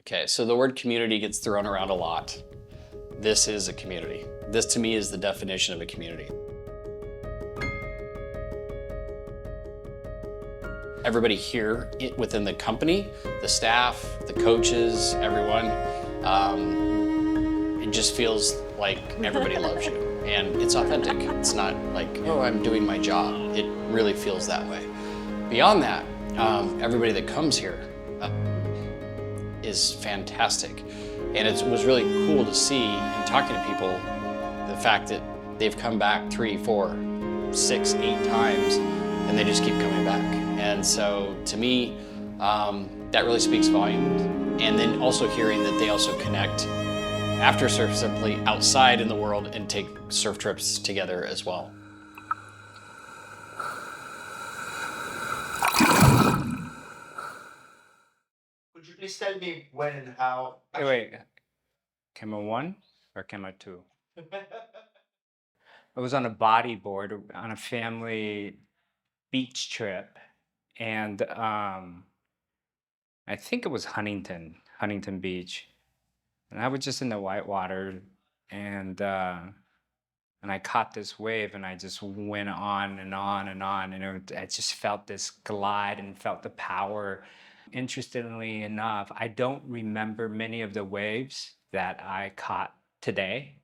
Okay, so the word community gets thrown around a lot. This is a community. This to me is the definition of a community. Everybody here within the company, the staff, the coaches, everyone, it just feels like everybody loves you. And it's authentic. It's not like, oh, I'm doing my job. It really feels that way. Beyond that, everybody that comes here is fantastic. And it was really cool to see and talking to people, the fact that they've come back 3, 4, 6, 8 times, and they just keep coming back. And so to me, that really speaks volumes. And then also hearing that they also connect after Surf Simply outside in the world and take surf trips together as well. Could you please tell me when and how? Wait, camera 1 or camera 2? I was on a bodyboard on a family beach trip, and I think it was Huntington Beach, and I was just in the whitewater, and I caught this wave, and I just went on and on and on, and I just felt this glide and felt the power. Interestingly enough, I don't remember many of the waves that I caught today,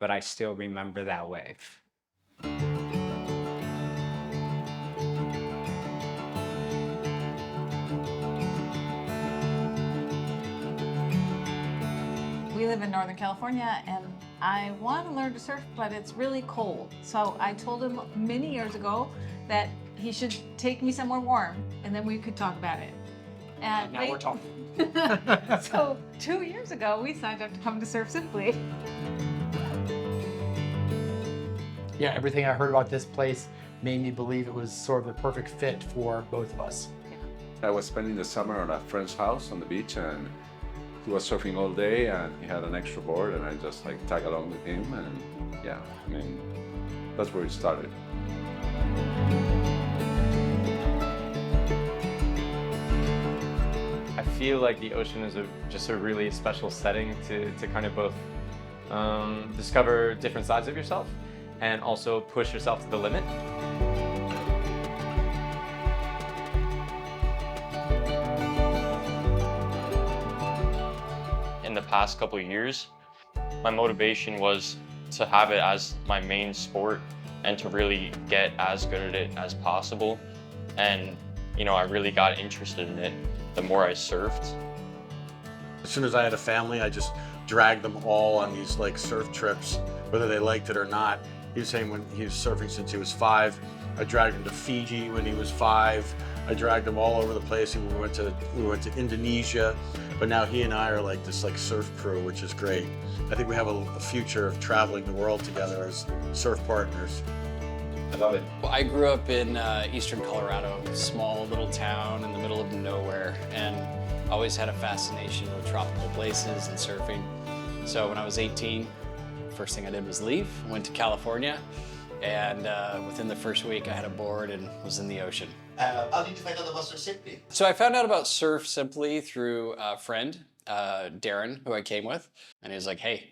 but I still remember that wave. We live in Northern California and I want to learn to surf, but it's really cold. So I told him many years ago that he should take me somewhere warm and then we could talk about it. And now we're talking. So 2 years ago, we signed up to come to Surf Simply. Yeah, everything I heard about this place made me believe it was sort of the perfect fit for both of us. I was spending the summer at a friend's house on the beach, and he was surfing all day, and he had an extra board, and I just like tag along with him, and yeah, I mean, that's where it started. I feel like the ocean is just a really special setting to kind of both discover different sides of yourself and also push yourself to the limit. In the past couple of years, my motivation was to have it as my main sport and to really get as good at it as possible. And, you know, I really got interested in it the more I surfed. As soon as I had a family, I just dragged them all on these like surf trips, whether they liked it or not. He was saying when he was surfing since he was 5. I dragged him to Fiji when he was 5. I dragged him all over the place, and we went to Indonesia. But now he and I are like this like surf crew, which is great. I think we have a future of traveling the world together as surf partners. I love it. Well, I grew up in eastern Colorado, a small little town in the middle of nowhere, and always had a fascination with tropical places and surfing. So when I was 18, first thing I did was leave, went to California, and within the first week I had a board and was in the ocean. How did you find out about Surf Simply? So I found out about Surf Simply through a friend, Darren, who I came with, and he was like, hey,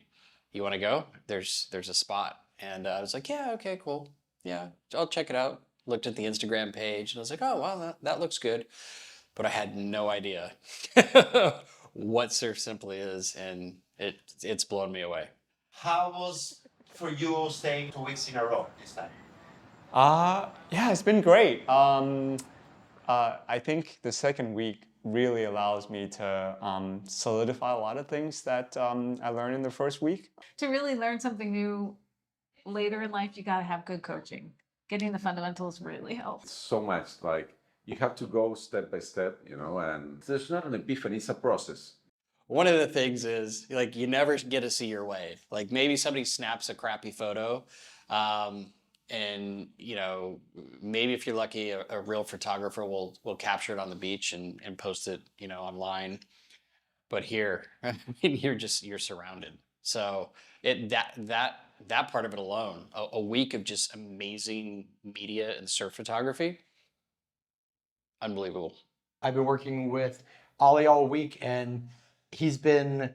you want to go? There's a spot. And I was like, yeah, okay, cool. Yeah, I'll check it out. Looked at the Instagram page and I was like, oh, wow, that looks good. But I had no idea what Surf Simply is, and it's blown me away. How was for you staying 2 weeks in a row this time? Yeah, it's been great. I think the second week really allows me to solidify a lot of things that I learned in the first week. To really learn something new later in life, you got to have good coaching. Getting the fundamentals really helps. So much, like, you have to go step by step, you know, and there's not an epiphany, it's a process. One of the things is, like, you never get to see your wave. Like, maybe somebody snaps a crappy photo, and, you know, maybe if you're lucky, a real photographer will capture it on the beach and post it, you know, online. But here, I mean, you're surrounded. So that part of it alone, a week of just amazing media and surf photography, unbelievable. I've been working with Ollie all week, and He's been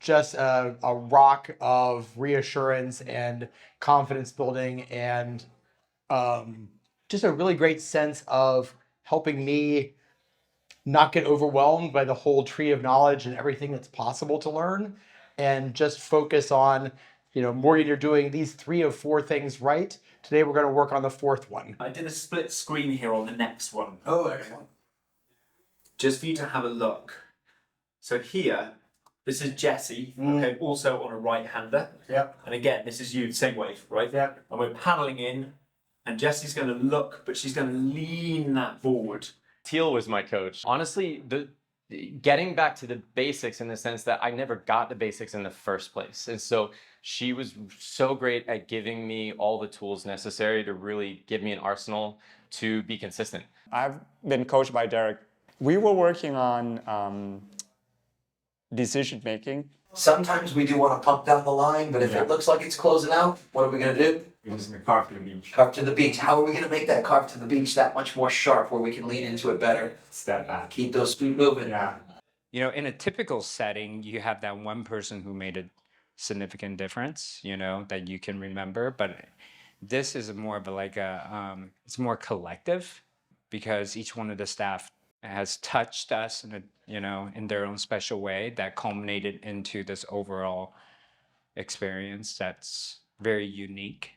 just a rock of reassurance and confidence building, and just a really great sense of helping me not get overwhelmed by the whole tree of knowledge and everything that's possible to learn, and just focus on, Morgan, you're doing these 3 of 4 things right. Today we're going to work on the 4th one. I did a split screen here on the next one. Oh, excellent. Just for you to have a look. So here, this is Jesse, okay, also on a right-hander. Yep. And again, this is you, same way, right? Yep. And we're paddling in, and Jesse's going to look, but she's going to lean that forward. Teal was my coach. Honestly, getting back to the basics in the sense that I never got the basics in the first place. And so she was so great at giving me all the tools necessary to really give me an arsenal to be consistent. I've been coached by Derek. We were working on decision making. Sometimes we do want to pump down the line, but if it looks like it's closing out, what are we going to do? Carve to the beach. Carve to the beach. How are we going to make that carve to the beach that much more sharp where we can lean into it better? Step back. Keep those feet moving. Yeah. In a typical setting, you have that one person who made a significant difference, that you can remember. But this is more of it's more collective, because each one of the staff has touched us in their own special way that culminated into this overall experience that's very unique.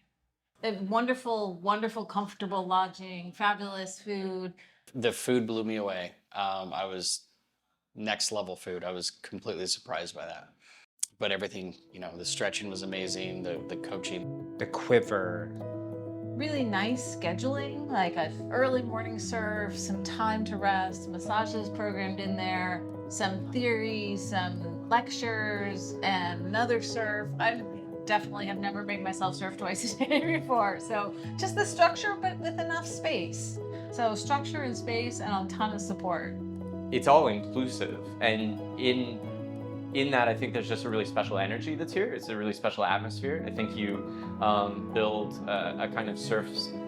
Wonderful, wonderful, comfortable lodging, fabulous food. The food blew me away. I was next level food. I was completely surprised by that. But everything, the stretching was amazing, the coaching. The quiver. Really nice scheduling, like an early morning surf, some time to rest, massages programmed in there, some theory, some lectures, and another surf. I definitely have never made myself surf twice a day before. So just the structure, but with enough space. So structure and space and a ton of support. It's all inclusive, and in that, I think there's just a really special energy that's here. It's a really special atmosphere. I think you build a kind of surf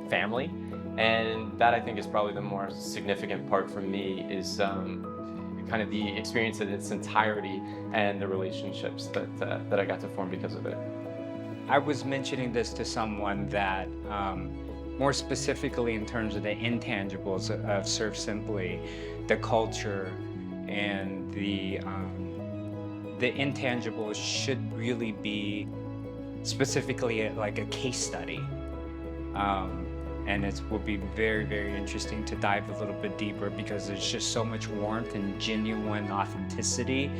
family, and that I think is probably the more significant part for me is kind of the experience in its entirety and the relationships that I got to form because of it. I was mentioning this to someone that more specifically in terms of the intangibles of Surf Simply, the culture and the intangibles should really be specifically like a case study. And it will be very, very interesting to dive a little bit deeper, because there's just so much warmth and genuine authenticity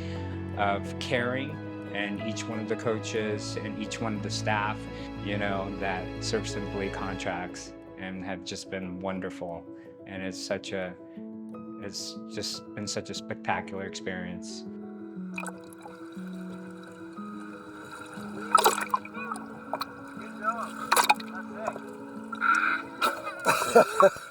of caring and each one of the coaches and each one of the staff, that Surf Simply contracts and have just been wonderful. And it's just been such a spectacular experience. Ha ha ha.